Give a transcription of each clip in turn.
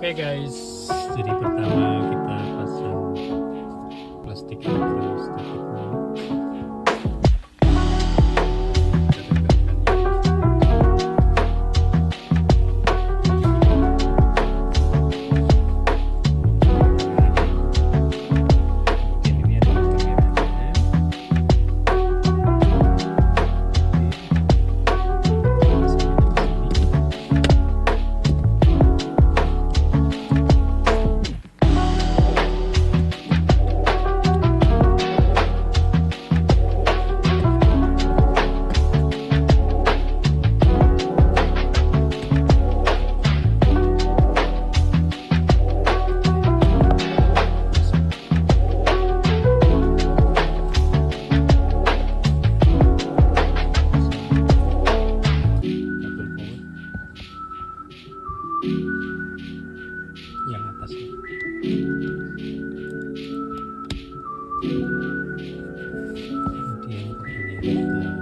Oke guys, jadi pertama kita pasang plastik statiknya. Yang atasnya kemudian kabelnya kita sambungkan.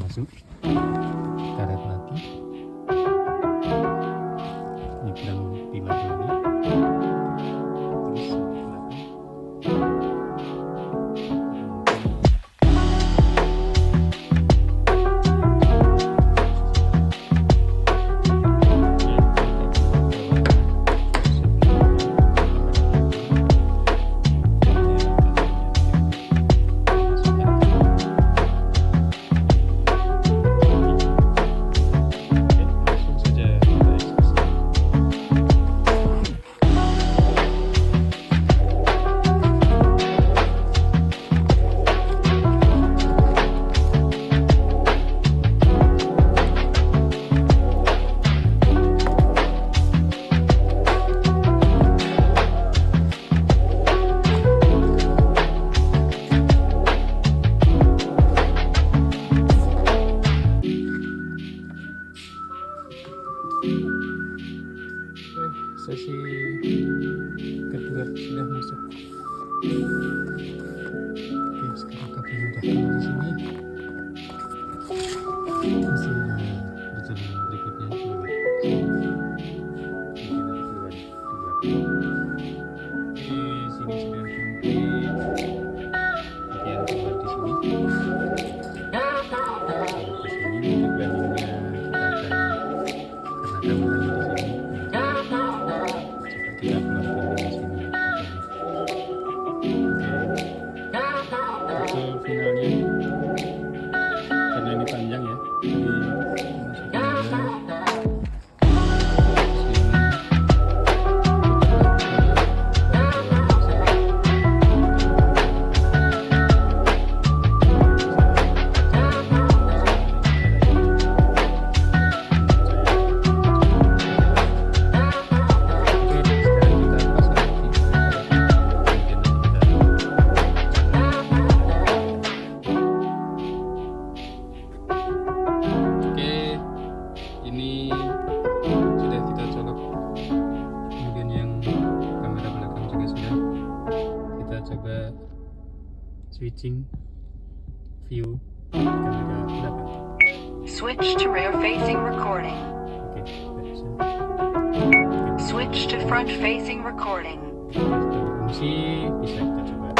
Masuk karet lagi, nyebrang pilar ini, terus sesi kedua sudah masuk. Oke, sekarang kabelnya udah keluar di sini. Masih perjalanan berikutnya lewat sini. Oke, sini sudah komplit. Bagian keluar di sini. Ke sini untuk landingnya kita akan karena kameranya di sini. Kita keluarkan dari sini. Oke, untuk finalnya karena ini panjang ya, jadi masukkan aja. Ini sudah kita colok, kemudian yang kamera belakang juga sudah. Kita coba switching view kamera belakang. Switch to rear facing recording. Oke, Switch Switch to front-facing recording. Sebagai fungsi bisa kita coba